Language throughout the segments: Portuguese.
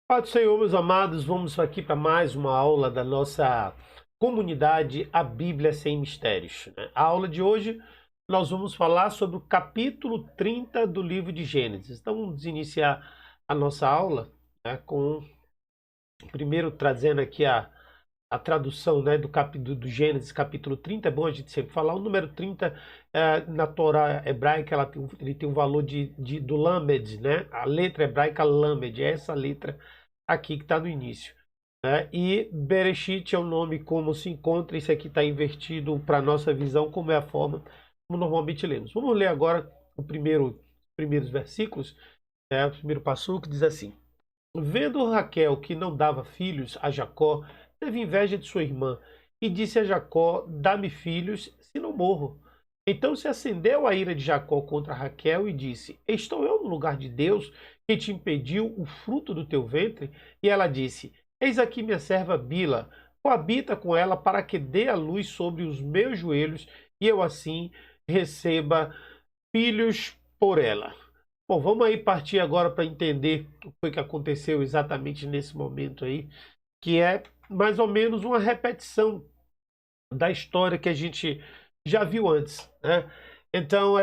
Pai do Senhor, meus amados, vamos aqui para mais uma aula da nossa comunidade A Bíblia Sem Mistérios, né? A aula de hoje nós vamos falar sobre o capítulo 30 do livro de Gênesis. Então vamos iniciar a nossa aula, né, com primeiro trazendo aqui a tradução, né, do Gênesis capítulo 30. É bom a gente sempre falar. O número 30 na Torá hebraica ele tem um valor do Lamed, né? A letra hebraica Lamed, é essa letra aqui que está no início, né? E Bereshit é o nome como se encontra. Isso aqui está invertido para nossa visão, como é a forma como normalmente lemos. Vamos ler agora primeiros versículos, o primeiro passo que diz assim: Vendo Raquel que não dava filhos a Jacó, teve inveja de sua irmã e disse a Jacó: Dá-me filhos, se não morro. Então se acendeu a ira de Jacó contra Raquel e disse: Estou eu no lugar de Deus que te impediu o fruto do teu ventre? E ela disse: Eis aqui minha serva Bila, coabita com ela para que dê a luz sobre os meus joelhos e eu assim receba filhos por ela. Bom, vamos aí partir agora para entender o que foi que aconteceu exatamente nesse momento aí, que é mais ou menos uma repetição da história que a gente já viu antes, né? Então,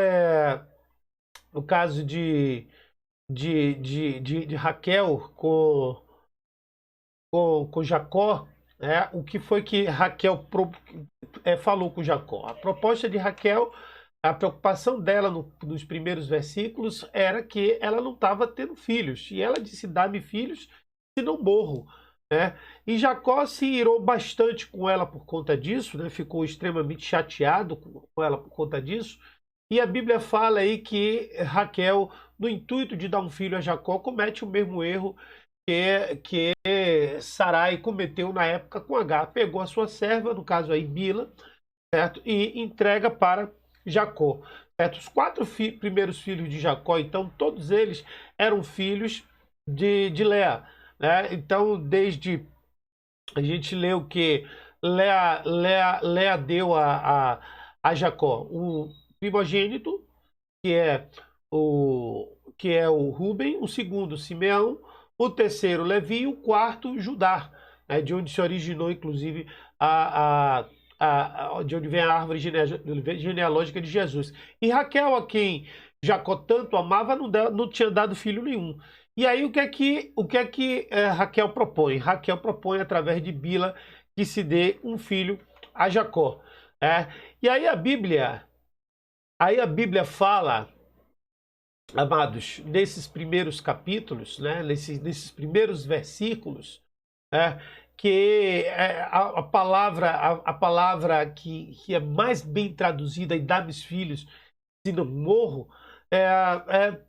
no caso de Raquel com Jacó, né? O que foi que Raquel falou com Jacó? A proposta de Raquel, a preocupação dela nos primeiros versículos era que ela não estava tendo filhos. E ela disse: Dá-me filhos, se não morro. Né? E Jacó se irou bastante com ela por conta disso, né? Ficou extremamente chateado com ela por conta disso. E a Bíblia fala aí que Raquel, no intuito de dar um filho a Jacó, comete o mesmo erro que Sarai cometeu na época com Agar. Pegou a sua serva, no caso aí Bila, certo? E entrega para Jacó. Certo? Os quatro primeiros filhos de Jacó, então, todos eles eram filhos de Lea. Né? Então, desde a gente leu que Lea deu a Jacó o primogênito, que é o Ruben, o segundo Simeão, o terceiro Levi e o quarto Judá, né, de onde se originou inclusive de onde vem a árvore genealógica de Jesus. E Raquel, a quem Jacó tanto amava, não tinha dado filho nenhum. E aí o que é que Raquel propõe? Raquel propõe através de Bila que se dê um filho a Jacó. E aí a Bíblia fala, amados, nesses primeiros capítulos, né, nesses primeiros versículos, né, que a palavra que é mais bem traduzida, e dá-me filhos, se não morro,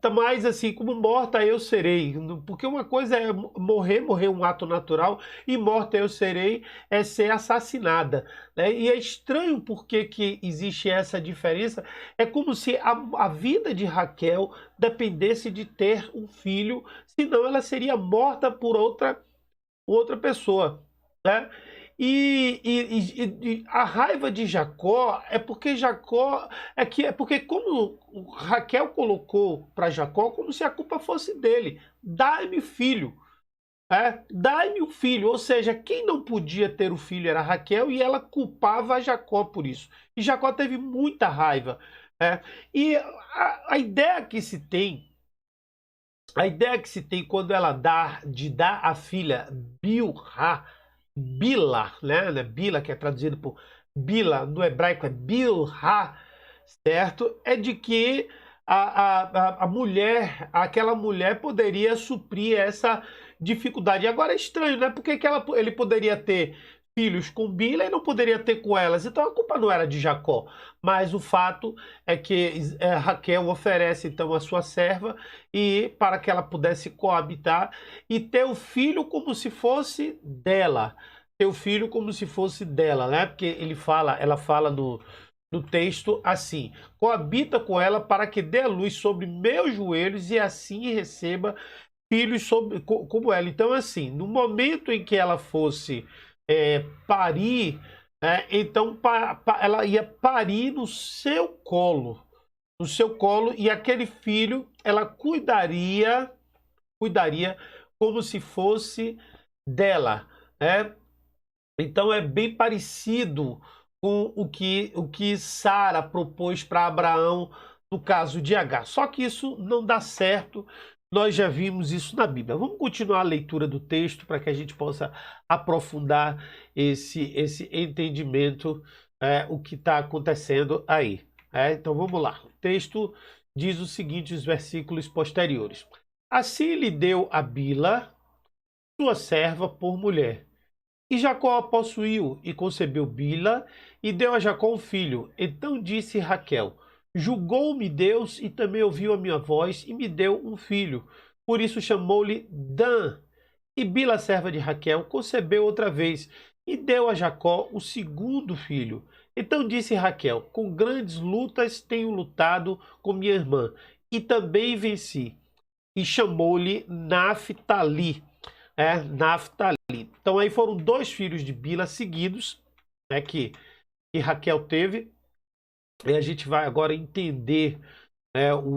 tá mais assim, como morta eu serei. Porque uma coisa é morrer um ato natural, e morta eu serei é ser assassinada. Né? E é estranho porque que existe essa diferença. É como se a vida de Raquel dependesse de ter um filho, senão ela seria morta por outra pessoa. Né? E a raiva de Jacó é porque como Raquel colocou para Jacó como se a culpa fosse dele. Dai-me filho. Dai-me o filho. Ou seja, quem não podia ter o filho era Raquel e ela culpava Jacó por isso. E Jacó teve muita raiva. E a ideia que se tem, quando ela dá a filha Bilhá, Bila, né? Bila, que é traduzido por Bila, no hebraico é Bilhá, certo? É de que a mulher, aquela mulher poderia suprir essa dificuldade. Agora é estranho, né? Porque que ele poderia ter filhos com Bila e não poderia ter com elas. Então a culpa não era de Jacó, mas o fato é que Raquel oferece então a sua serva e para que ela pudesse coabitar e ter o filho como se fosse dela. Ter o filho como se fosse dela, né? Porque ela fala no texto assim: coabita com ela para que dê a luz sobre meus joelhos e assim receba filhos como ela. Então, assim, no momento em que ela fosse parir, então ela ia parir no seu colo, e aquele filho ela cuidaria como se fosse dela, né? Então é bem parecido com o que Sara propôs para Abraão no caso de Agar. Só que isso não dá certo. Nós já vimos isso na Bíblia. Vamos continuar a leitura do texto para que a gente possa aprofundar esse entendimento, o que está acontecendo aí. Então vamos lá. O texto diz o seguinte, os versículos posteriores. Assim lhe deu a Bila, sua serva, por mulher. E Jacó a possuiu e concebeu Bila e deu a Jacó um filho. Então disse Raquel: julgou-me Deus e também ouviu a minha voz e me deu um filho. Por isso chamou-lhe Dan. E Bila, serva de Raquel, concebeu outra vez e deu a Jacó o segundo filho. Então disse Raquel: com grandes lutas tenho lutado com minha irmã e também venci. E chamou-lhe Naphtali. Naphtali. Então aí foram 2 filhos de Bila seguidos, que Raquel teve. E a gente vai agora entender,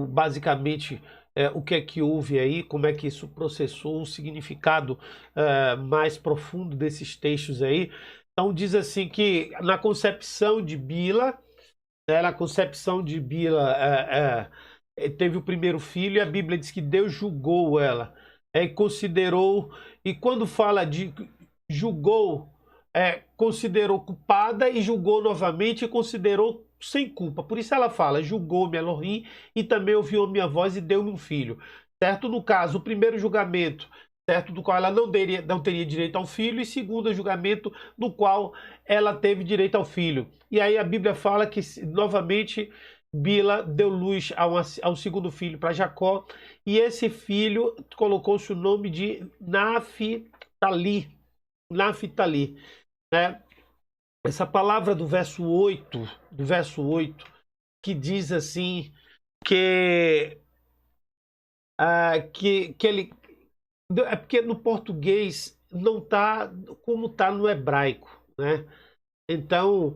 basicamente, o que é que houve aí, como é que isso processou, o significado mais profundo desses textos aí. Então diz assim que na concepção de Bila, teve o primeiro filho e a Bíblia diz que Deus julgou ela, e considerou, e quando fala de julgou, considerou culpada e julgou novamente e considerou sem culpa. Por isso ela fala, julgou-me Elohim e também ouviu a minha voz e deu-me um filho. Certo? No caso, o primeiro julgamento, certo, do qual ela não teria direito ao filho, e segundo julgamento, no qual ela teve direito ao filho. E aí a Bíblia fala que, novamente, Bila deu luz ao segundo filho para Jacó, e esse filho colocou-se o nome de Naphtali. Naphtali, né? Essa palavra do verso 8, que diz assim, que ele... É porque no português não está como está no hebraico, né? Então,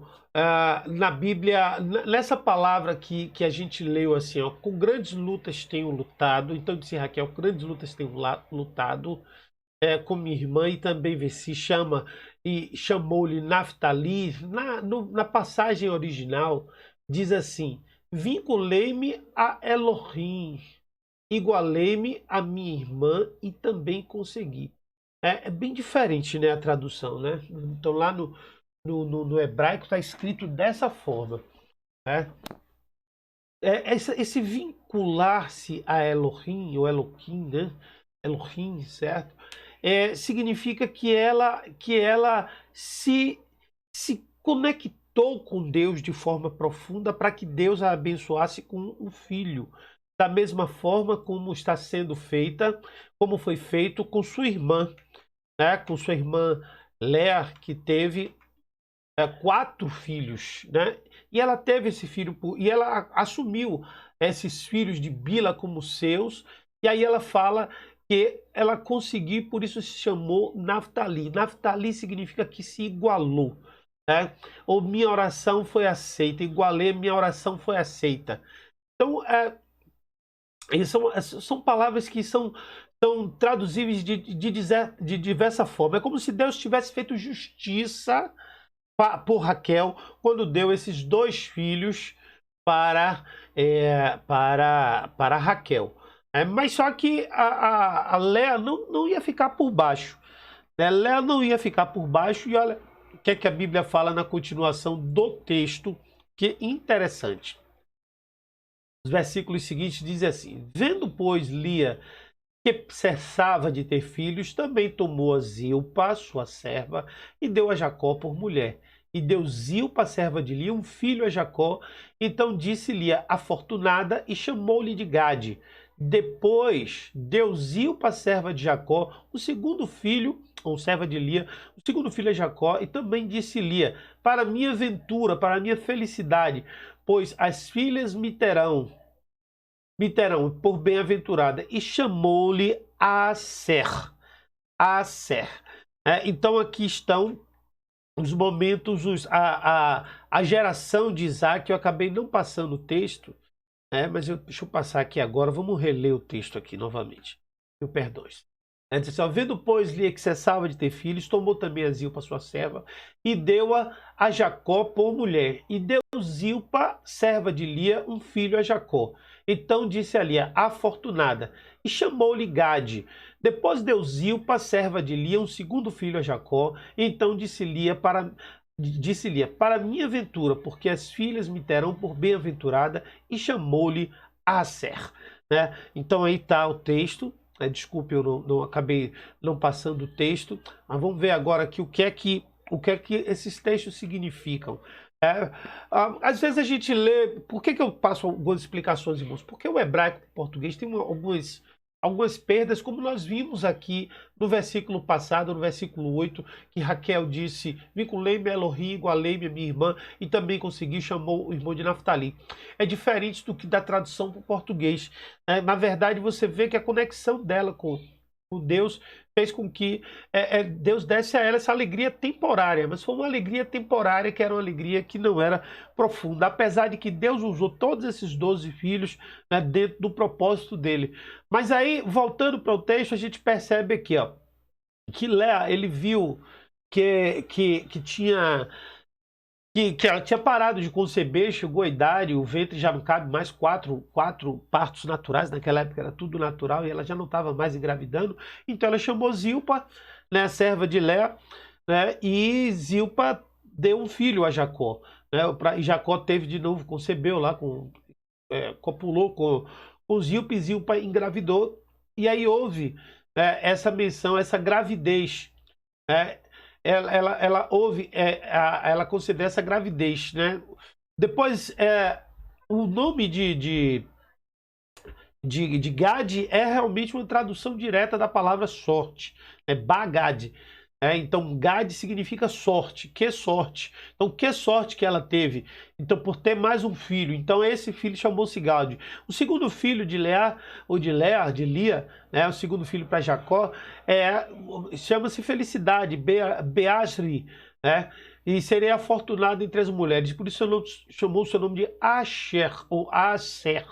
na Bíblia, nessa palavra que a gente leu assim, ó, com grandes lutas tenho lutado, então disse Raquel, com grandes lutas tenho lutado com minha irmã e também venci, chamou-lhe Naphtali. Na passagem original diz assim, vinculei-me a Elohim, igualei-me a minha irmã e também consegui. É bem diferente, né, a tradução, né? Então lá no hebraico está escrito dessa forma, né? Esse vincular-se a Elohim, ou Elohim, né? Elohim, certo? Significa que ela se conectou com Deus de forma profunda para que Deus a abençoasse com um filho. Da mesma forma como está sendo feita, como foi feito com sua irmã, né? Com sua irmã Léa, que teve 4 filhos, né? E ela teve esse filho, e ela assumiu esses filhos de Bila como seus, e aí ela fala que ela conseguiu, por isso se chamou Naphtali. Naphtali significa que se igualou, né? Ou minha oração foi aceita, igualei, minha oração foi aceita. Então, são palavras que são traduzíveis de diversa forma. É como se Deus tivesse feito justiça por Raquel quando deu esses 2 filhos para Raquel. Mas só que a Léa não ia ficar por baixo, né? Léa não ia ficar por baixo, e olha o que é que a Bíblia fala na continuação do texto, que é interessante. Os versículos seguintes dizem assim, vendo, pois, Lia que cessava de ter filhos, também tomou a Zilpa, sua serva, e deu a Jacó por mulher. E deu Zilpa, serva de Lia, um filho a Jacó. Então disse Lia, afortunada, e chamou-lhe de Gade. Depois deu Zilpa, serva de Jacó, o segundo filho, ou serva de Lia, o segundo filho a Jacó, e também disse Lia, para minha ventura, para minha felicidade, pois as filhas me terão por bem-aventurada, e chamou-lhe Aser. Então aqui estão os momentos, a geração de Isaac. Eu acabei não passando o texto, mas deixa eu passar aqui agora, vamos reler o texto aqui novamente. Perdões. Ela disse assim, ó, vendo, pois, Lia que cessava de ter filhos, tomou também a Zilpa, sua serva, e deu-a a Jacó por mulher. E deu Zilpa, serva de Lia, um filho a Jacó. Então disse a Lia, afortunada, e chamou-lhe Gade. Depois deu Zilpa, serva de Lia, um segundo filho a Jacó. Então disse Lia, para minha ventura, porque as filhas me terão por bem-aventurada, e chamou-lhe Aser. Né? Então aí está o texto. Desculpe, eu não acabei não passando o texto, mas vamos ver agora aqui o que é que esses textos significam. Às vezes a gente lê. Por que eu passo algumas explicações, irmãos? Porque o hebraico e o português tem algumas perdas, como nós vimos aqui no versículo passado, no versículo 8, que Raquel disse, vinculei-me a Elohim, igualei-me a minha irmã, e também consegui, chamou o irmão de Naftali. É diferente do que da tradução para o português. Na verdade, você vê que a conexão dela com Deus fez com que Deus desse a ela essa alegria temporária, mas foi uma alegria temporária que era uma alegria que não era profunda, apesar de que Deus usou todos esses 12 filhos, né, dentro do propósito dele. Mas aí, voltando para o texto, a gente percebe aqui, ó, que Léa, ele viu que ela tinha parado de conceber, chegou a idade, o ventre já não cabe mais quatro partos naturais, naquela época era tudo natural, e ela já não estava mais engravidando, então ela chamou Zilpa, né, a serva de Léa, né, e Zilpa deu um filho a Jacó, né, e Jacó teve de novo, concebeu lá, copulou com Zilpa, e Zilpa engravidou, e aí houve essa menção, essa gravidez, né, ela concedeu essa gravidez, né? Depois, o nome de Gad é realmente uma tradução direta da palavra sorte, é Bagad. Então, Gad significa sorte. Que sorte? Então, que sorte que ela teve? Então, por ter mais um filho. Então, esse filho chamou-se Gad. O segundo filho de Leá, ou de Lia, né, o segundo filho para Jacó, chama-se Felicidade, Beasri, né? E seria afortunado entre as mulheres. Por isso, chamou o seu nome de Asher, ou Aser,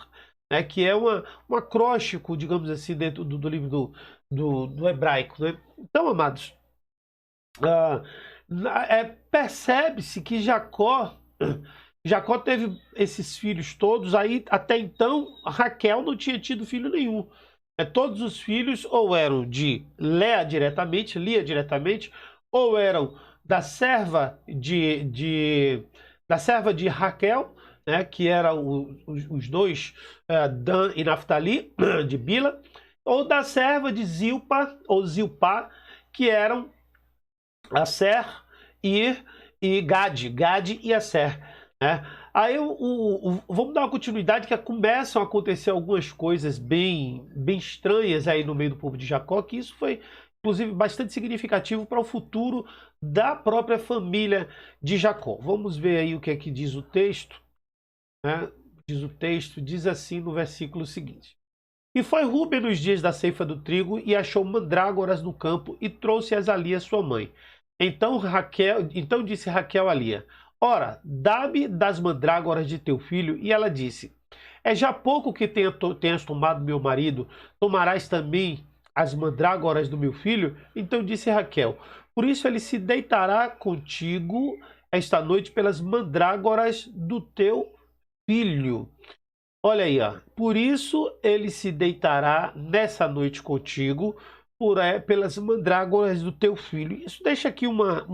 né, que é um acróstico, digamos assim, dentro do livro do hebraico. Né? Então, amados, percebe-se que Jacó teve esses filhos todos, aí até então Raquel não tinha tido filho nenhum. Todos os filhos ou eram de Lia diretamente, ou eram da serva de Raquel, né, que eram os dois, Dan e Naftali, de Bila, ou da serva de Zilpa, ou Zilpá, que eram Aser e Gad e Aser, né? Aí vamos dar uma continuidade, que começam a acontecer algumas coisas bem estranhas aí no meio do povo de Jacó, que isso foi inclusive bastante significativo para o futuro da própria família de Jacó. Vamos ver aí o que é que diz o texto, né? Diz assim no versículo seguinte: e foi Rúben nos dias da ceifa do trigo e achou mandrágoras no campo e trouxe-as a Lia, sua mãe. Então disse Raquel a Lia: ora, dá-me das mandrágoras de teu filho. E ela disse: é já pouco que tenhas tomado meu marido, tomarás também as mandrágoras do meu filho? Então disse Raquel: por isso ele se deitará contigo esta noite pelas mandrágoras do teu filho. Olha aí, ó. Por isso ele se deitará nessa noite contigo pelas mandrágoras do teu filho. Isso deixa aqui uma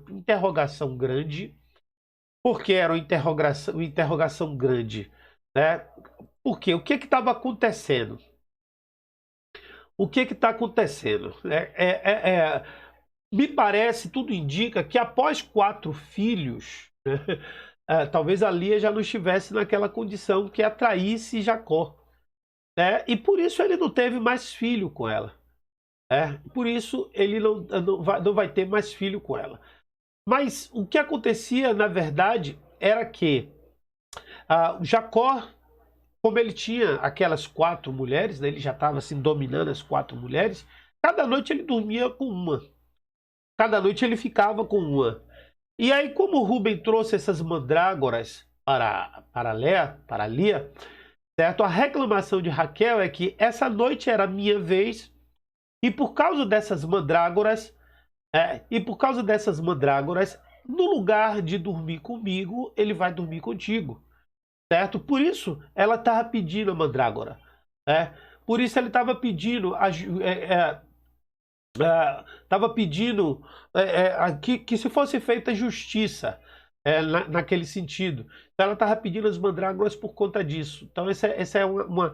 interrogação grande. Por que era uma interrogação grande? Né? Por quê? O que estava acontecendo? O que está acontecendo? Me parece, tudo indica que após 4 filhos, né, talvez a Lia já não estivesse naquela condição que atraísse Jacó. Né? E por isso ele não teve mais filho com ela. Por isso ele não vai ter mais filho com ela. Mas o que acontecia, na verdade, era que Jacó, como ele tinha aquelas 4 mulheres, né, ele já estava assim, dominando as 4 mulheres, cada noite ele dormia com uma. Cada noite ele ficava com uma. E aí, como Rúben trouxe essas mandrágoras para Lia, certo? A reclamação de Raquel é que essa noite era minha vez, E por causa dessas mandrágoras, no lugar de dormir comigo, ele vai dormir contigo, certo? Por isso ela estava pedindo a mandrágora, né? Por isso ele estava pedindo que se fosse feita justiça, naquele sentido. Então ela estava pedindo as mandrágoras por conta disso. Então essa é uma,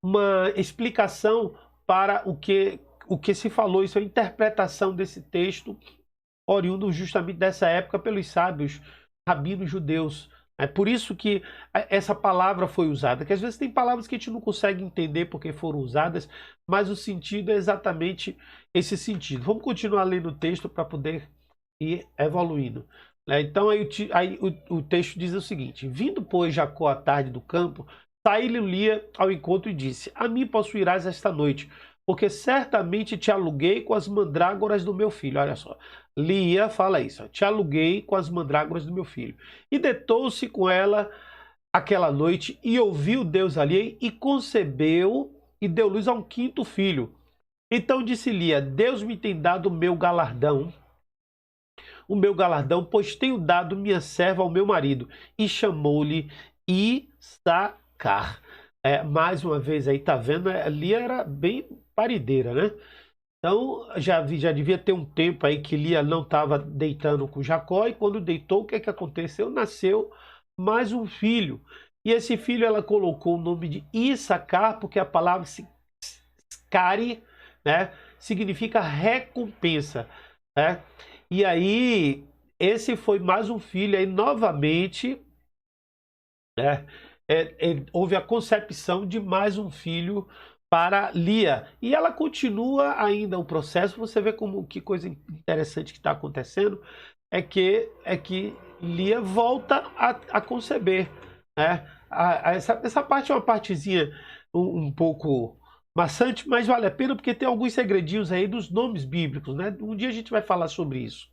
uma explicação para o que se falou. Isso é a interpretação desse texto, oriundo justamente dessa época pelos sábios rabinos judeus. É por isso que essa palavra foi usada, que às vezes tem palavras que a gente não consegue entender porque foram usadas, mas o sentido é exatamente esse sentido. Vamos continuar lendo o texto para poder ir evoluindo. Então o texto diz o seguinte: vindo, pois, Jacó à tarde do campo, saiu Lia ao encontro e disse: a mim possuirás esta noite, porque certamente te aluguei com as mandrágoras do meu filho. Olha só, Lia fala isso: te aluguei com as mandrágoras do meu filho. E deitou-se com ela aquela noite e ouviu Deus ali e concebeu e deu luz a um quinto filho. Então disse Lia: Deus me tem dado o meu galardão, pois tenho dado minha serva ao meu marido. E chamou-lhe Issacar. Mais uma vez aí, tá vendo? Lia era bem parideira, né? Então já devia ter um tempo aí que Lia não estava deitando com Jacó, e quando deitou, o que é que aconteceu? Nasceu mais um filho. E esse filho ela colocou o nome de Issacar, porque a palavra Scari, né, significa recompensa, né? E aí, esse foi mais um filho, aí novamente, né, houve a concepção de mais um filho para Lia. E ela continua ainda o processo. Você vê como que coisa interessante que está acontecendo, é que Lia volta a conceber, né? Essa parte é uma partezinha um pouco maçante, mas vale a pena porque tem alguns segredinhos aí dos nomes bíblicos, né? Um dia a gente vai falar sobre isso.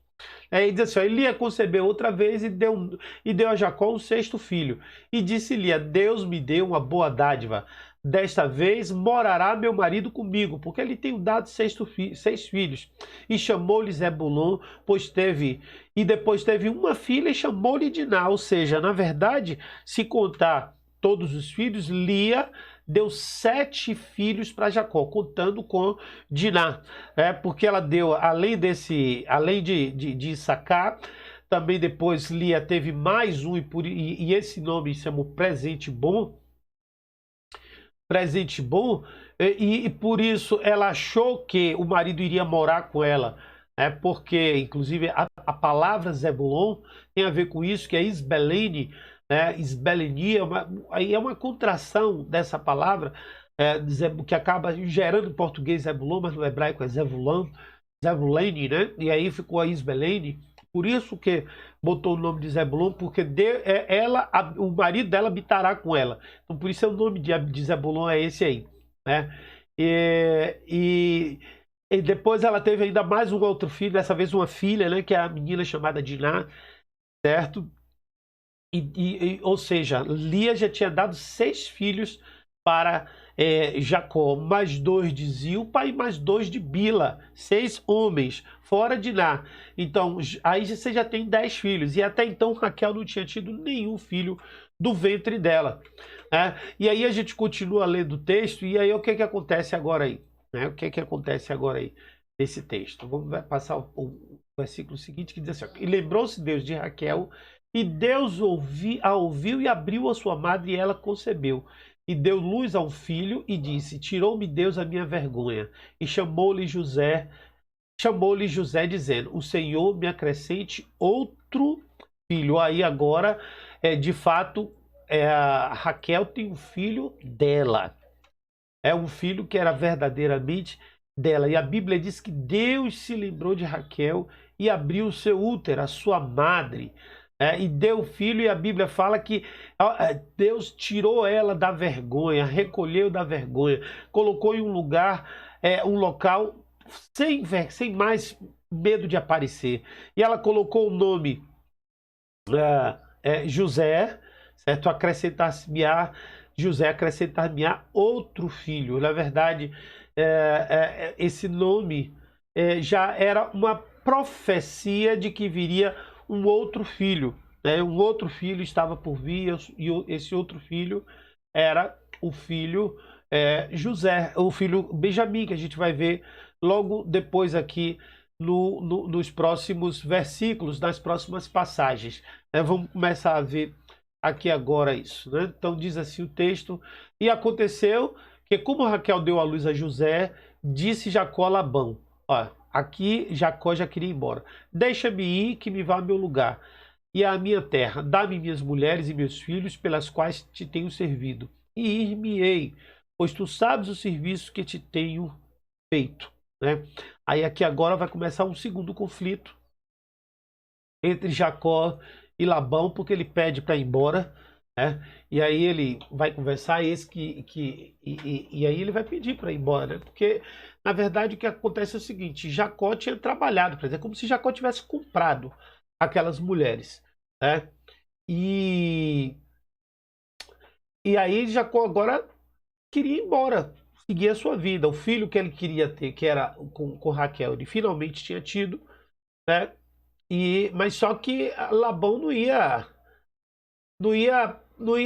E diz assim: ó, Lia concebeu outra vez e deu a Jacó um sexto filho. E disse Lia: Deus me deu uma boa dádiva. Desta vez morará meu marido comigo, porque ele tem dado 6 filhos. E chamou-lhe Zebulon, e depois teve uma filha e chamou-lhe Diná. Ou seja, na verdade, se contar todos os filhos, Lia deu 7 filhos para Jacó, contando com Diná, porque ela deu, além de Issacar, também depois Lia teve mais um, e esse nome se chama presente bom, e por isso ela achou que o marido iria morar com ela, porque inclusive a palavra Zebulon tem a ver com isso, que é Isbelene, Isbeleni é uma contração dessa palavra, que acaba gerando em português Zebulon, mas no hebraico é Zebulene, né? E aí ficou a Isbelene. Por isso que botou o nome de Zebulon, porque o marido dela habitará com ela. Então por isso o nome de Zebulon é esse aí, né? E depois ela teve ainda mais um outro filho, dessa vez uma filha, né? Que é a menina chamada Diná, certo? Ou seja, Lia já tinha dado 6 filhos para Jacó, mais 2 de Zilpa e mais 2 de Bila, 6 homens, fora Diná. Então, aí você já tem 10 filhos. E até então Raquel não tinha tido nenhum filho do ventre dela, né? E aí a gente continua lendo o texto, e aí o que acontece agora aí? O que acontece agora aí nesse texto? Vamos passar o versículo seguinte, que diz assim: ó, e lembrou-se Deus de Raquel, e Deus a ouviu e abriu a sua madre, e ela concebeu. E deu luz a um filho e disse: tirou-me Deus a minha vergonha. E chamou-lhe José, dizendo: o Senhor me acrescente outro filho. Aí agora, de fato, a Raquel tem um filho dela. É um filho que era verdadeiramente dela. E a Bíblia diz que Deus se lembrou de Raquel e abriu o seu útero, a sua madre. E deu filho, e a Bíblia fala que Deus tirou ela da vergonha, recolheu da vergonha, colocou em um lugar, um local sem mais medo de aparecer. E ela colocou o nome José, certo? José acrescentar-me-á outro filho. Na verdade, esse nome já era uma profecia de que viria um outro filho. Né? Um outro filho estava por vir, e esse outro filho era o filho José, o filho Benjamim, que a gente vai ver logo depois aqui nos próximos versículos, nas próximas passagens. Vamos começar a ver aqui agora isso. Né? Então diz assim o texto: e aconteceu que, como Raquel deu à luz a José, disse Jacó a Labão: ó, aqui Jacó já queria ir embora. Deixa-me ir, que me vá ao meu lugar e à minha terra. Dá-me minhas mulheres e meus filhos, pelas quais te tenho servido, e ir-me-ei, pois tu sabes o serviço que te tenho feito. Né? Aí aqui agora vai começar um segundo conflito entre Jacó e Labão, porque ele pede para ir embora. Né? E aí ele vai conversar e aí ele vai pedir para ir embora, né? Porque na verdade o que acontece é o seguinte: Jacó tinha trabalhado, por exemplo, é como se Jacó tivesse comprado aquelas mulheres, né? E aí Jacó agora queria ir embora, seguir a sua vida. O filho que ele queria ter, que era com Raquel, ele finalmente tinha tido, né? Mas só que Labão não ia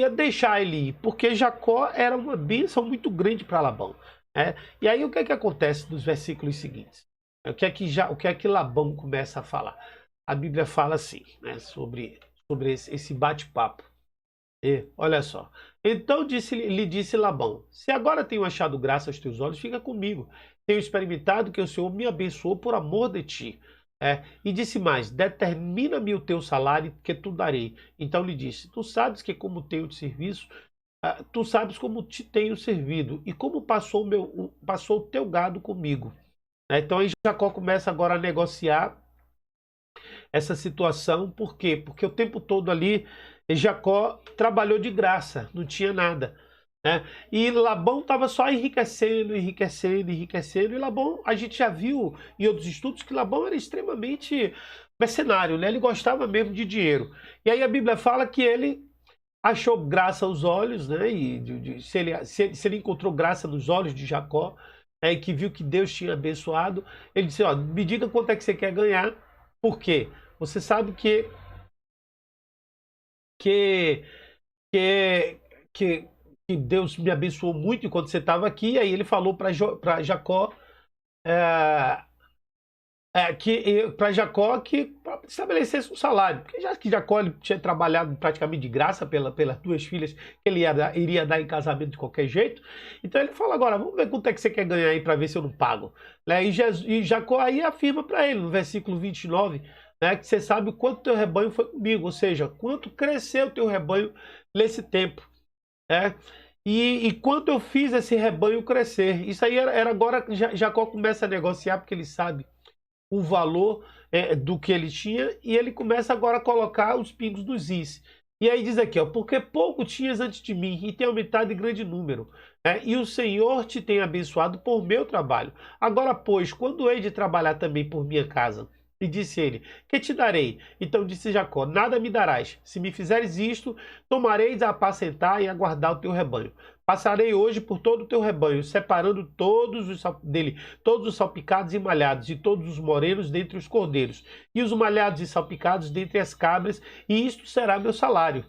deixar ele ir, porque Jacó era uma bênção muito grande para Labão. Né? E aí o que é que acontece nos versículos seguintes? O que é que Labão começa a falar? A Bíblia fala assim, né, sobre esse bate-papo. Olha só. Então lhe disse Labão: se agora tenho achado graça aos teus olhos, fica comigo. Tenho experimentado que o Senhor me abençoou por amor de ti. E disse mais: determina-me o teu salário, que tu darei. Então lhe disse: tu sabes que como tenho de serviço, tu sabes como te tenho servido, e como passou o teu gado comigo. Então aí Jacó começa agora a negociar essa situação. Por quê? Porque o tempo todo ali Jacó trabalhou de graça, não tinha nada. Né? E Labão estava só enriquecendo, enriquecendo, enriquecendo. E Labão, a gente já viu em outros estudos que Labão era extremamente mercenário, né? Ele gostava mesmo de dinheiro. E aí a Bíblia fala que ele achou graça aos olhos, né? E se ele encontrou graça nos olhos de Jacó, e que viu que Deus tinha abençoado, ele disse: ó, me diga quanto é que você quer ganhar. Por quê? Você sabe que, que Deus me abençoou muito enquanto você estava aqui. E aí ele falou para Jacó que estabelecesse um salário, porque já que Jacó ele tinha trabalhado praticamente de graça pelas duas filhas que ele iria dar em casamento de qualquer jeito. Então ele fala: agora vamos ver quanto é que você quer ganhar aí para ver se eu não pago. Né? E Jacó aí afirma para ele no versículo 29, né, que você sabe o quanto teu rebanho foi comigo, ou seja, quanto cresceu o teu rebanho nesse tempo. Né? E quanto eu fiz esse rebanho crescer. Isso aí era agora Jacó começa a negociar, porque ele sabe o valor do que ele tinha, e ele começa agora a colocar os pingos dos is. E aí diz aqui, ó: porque pouco tinhas antes de mim, e tem aumentado em grande número, e o Senhor te tem abençoado por meu trabalho. Agora, pois, quando hei de trabalhar também por minha casa? E disse ele: que te darei? Então disse Jacó: nada me darás. Se me fizeres isto, tomareis a apacentar e a guardar o teu rebanho. Passarei hoje por todo o teu rebanho, separando todos os salpicados e malhados, e todos os morenos dentre os cordeiros, e os malhados e salpicados dentre as cabras, e isto será meu salário.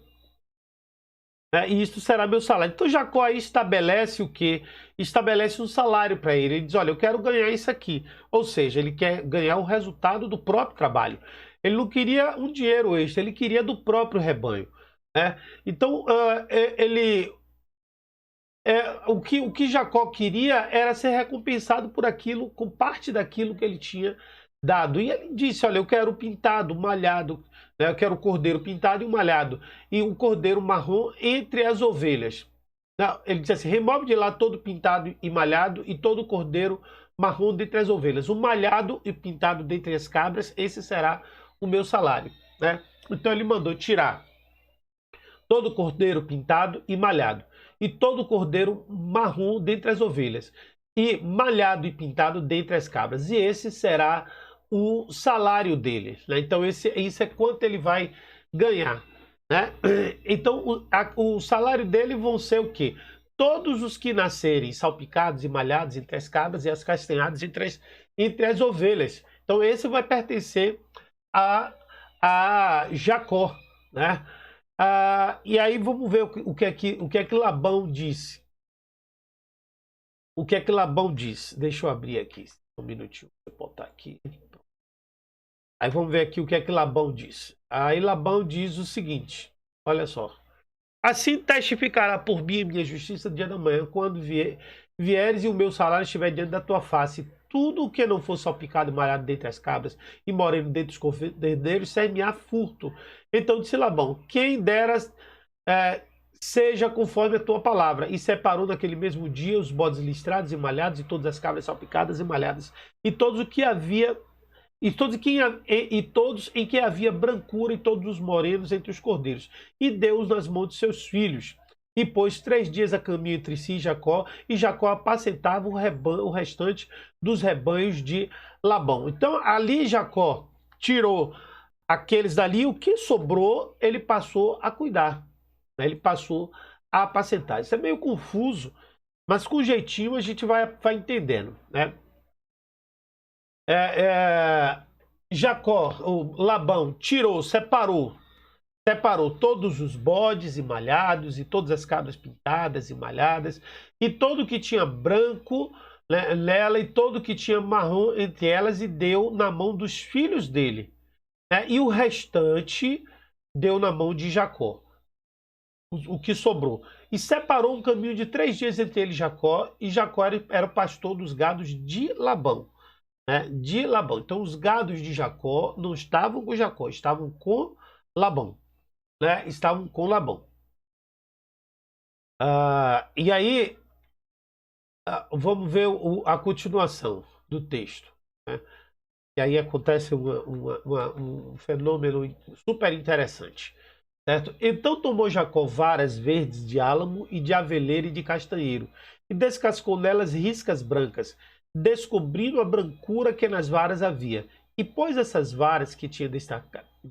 E isto será meu salário. Então Jacó aí estabelece o quê? Estabelece um salário para ele. Ele diz: olha, eu quero ganhar isso aqui. Ou seja, ele quer ganhar o resultado do próprio trabalho. Ele não queria um dinheiro extra, ele queria do próprio rebanho. Né? Então o que Jacó queria era ser recompensado por aquilo, com parte daquilo que ele tinha dado. E ele disse: olha, eu quero pintado, malhado, né? Eu quero o cordeiro pintado e malhado, e um cordeiro marrom entre as ovelhas. Não, ele disse assim: remove de lá todo pintado e malhado, e todo cordeiro marrom dentre as ovelhas. O malhado e pintado dentre as cabras, esse será o meu salário. Né? Então ele mandou tirar todo cordeiro pintado e malhado, e todo cordeiro marrom dentre as ovelhas, e malhado e pintado dentre as cabras. E esse será o salário dele. Né? Então isso é quanto ele vai ganhar. Né? Então o salário dele vão ser o quê? todos os que nascerem salpicados e malhados entre as cabras e as castanhadas entre as ovelhas. Então esse vai pertencer a Jacó, né? E aí vamos ver o que é que Labão disse. O que é que Labão disse? Deixa eu abrir aqui, um minutinho, vou botar aqui. Aí vamos ver aqui o que é que Labão disse. Aí Labão diz o seguinte, olha só. Assim testificará por mim a minha justiça no dia da manhã, quando vieres e o meu salário estiver diante da tua face. Tudo o que não for salpicado e malhado dentre as cabras e moreno dentre os cordeiros, ser-me-á furto. Então disse Labão, quem dera seja conforme a tua palavra. E separou naquele mesmo dia os bodes listrados e malhados, e todas as cabras salpicadas e malhadas, e todos o que havia... E todos em que havia brancura, e todos os morenos entre os cordeiros. E deu-os nas mãos de seus filhos. E pôs 3 dias a caminho entre si e Jacó apacentava o restante dos rebanhos de Labão. Então ali Jacó tirou aqueles dali, o que sobrou ele passou a cuidar, né? Ele passou a apacentar. Isso é meio confuso, mas com jeitinho a gente vai entendendo, né? Jacó, o Labão, separou todos os bodes e malhados, e todas as cabras pintadas e malhadas, e todo que tinha branco, né, nela, e todo que tinha marrom entre elas, e deu na mão dos filhos dele, né, e o restante deu na mão de Jacó, o que sobrou. E separou um caminho de 3 dias entre ele e Jacó era o pastor dos gados de Labão. De Labão. Então os gados de Jacó não estavam com Jacó, estavam com Labão, né? Estavam com Labão. E aí vamos ver a continuação do texto, né? E aí acontece um fenômeno super interessante, certo? Então tomou Jacó varas verdes de álamo e de aveleira e de castanheiro, e descascou nelas riscas brancas, descobrindo a brancura que nas varas havia, e pôs essas varas que tinha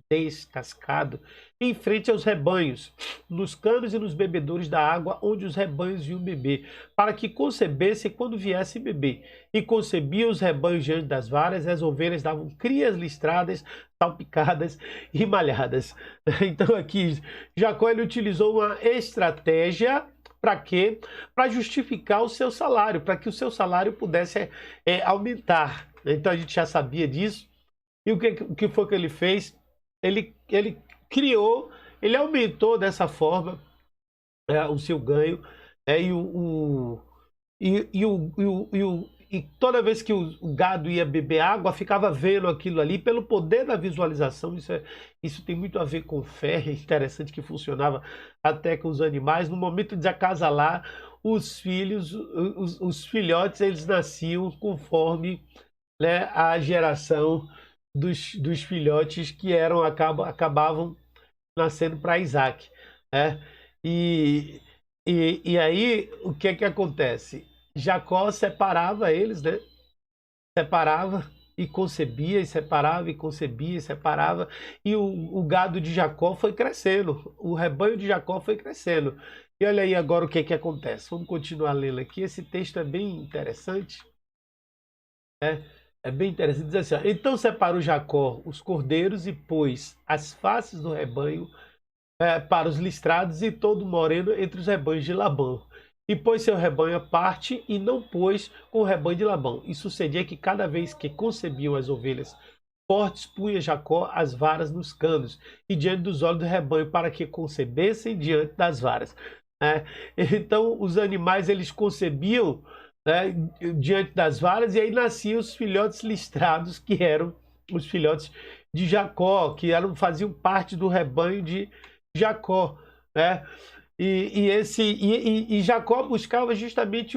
descascado em frente aos rebanhos, nos canos e nos bebedouros da água onde os rebanhos iam beber, para que concebessem quando viessem beber. E concebia os rebanhos diante das varas, e as ovelhas davam crias listradas, salpicadas e malhadas. Então aqui Jacó ele utilizou uma estratégia. Para quê? Para justificar o seu salário, para que o seu salário pudesse aumentar. Então a gente já sabia disso. E o que foi que ele fez? Ele criou, ele aumentou dessa forma o seu ganho. E toda vez que o gado ia beber água, ficava vendo aquilo ali, pelo poder da visualização. Isso tem muito a ver com fé, é interessante que funcionava até com os animais. No momento de acasalar, os filhotes, eles nasciam conforme, né, a geração dos filhotes que acabavam nascendo para Isaac, né? E aí, o que acontece? Jacó separava eles, né? Separava e concebia, e separava e concebia, e separava. E o gado de Jacó foi crescendo, o rebanho de Jacó foi crescendo. E olha aí agora o que acontece. Vamos continuar lendo aqui. Esse texto é bem interessante. É bem interessante. Diz assim, ó, então separou Jacó os cordeiros e pôs as faces do rebanho para os listrados e todo moreno entre os rebanhos de Labão. E pôs seu rebanho à parte e não pôs com o rebanho de Labão. E sucedia que cada vez que concebiam as ovelhas fortes, punha Jacó as varas nos canos e diante dos olhos do rebanho, para que concebessem diante das varas. Então os animais eles concebiam, né, diante das varas, e aí nasciam os filhotes listrados, que eram os filhotes de Jacó, que faziam parte do rebanho de Jacó, né? E Jacó buscava justamente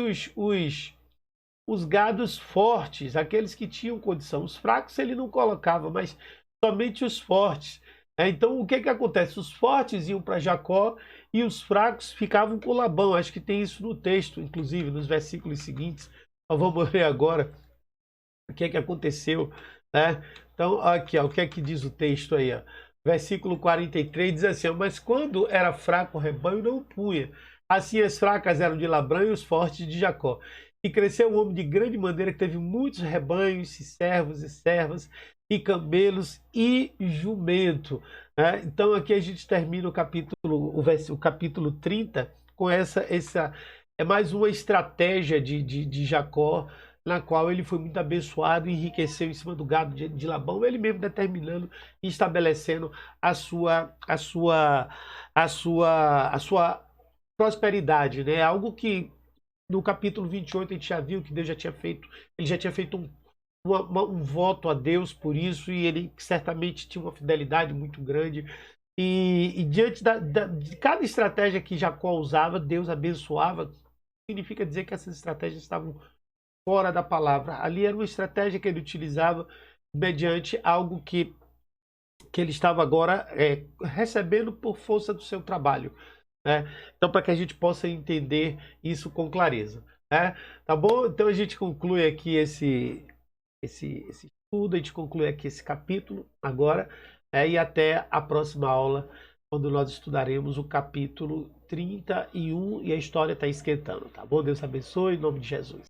os gados fortes, aqueles que tinham condição. Os fracos ele não colocava, mas somente os fortes. Então o que acontece? Os fortes iam para Jacó e os fracos ficavam com Labão. Acho que tem isso no texto, inclusive nos versículos seguintes. Nós vamos ver agora o que aconteceu, né? Então aqui, ó, o que diz o texto aí, ó. Versículo 43 diz assim, mas quando era fraco o rebanho, não punha. Assim as fracas eram de Labão e os fortes de Jacó. E cresceu um homem de grande maneira que teve muitos rebanhos, e servos e servas, e camelos e jumento. Né? Então aqui a gente termina o capítulo 30 com essa é mais uma estratégia de Jacó, na qual ele foi muito abençoado e enriqueceu em cima do gado de Labão, ele mesmo determinando e estabelecendo a sua prosperidade, né? Algo que no capítulo 28 a gente já viu que Deus já tinha feito, ele já tinha feito um voto a Deus por isso, e ele certamente tinha uma fidelidade muito grande. E diante de cada estratégia que Jacó usava, Deus abençoava. Significa dizer que essas estratégias estavam fora da palavra. Ali era uma estratégia que ele utilizava mediante algo que ele estava agora recebendo por força do seu trabalho. Né? Então, para que a gente possa entender isso com clareza. Né? Tá bom? Então a gente conclui aqui esse estudo, a gente conclui aqui esse capítulo agora, e até a próxima aula, quando nós estudaremos o capítulo 31 e a história está esquentando, tá bom? Deus abençoe, em nome de Jesus.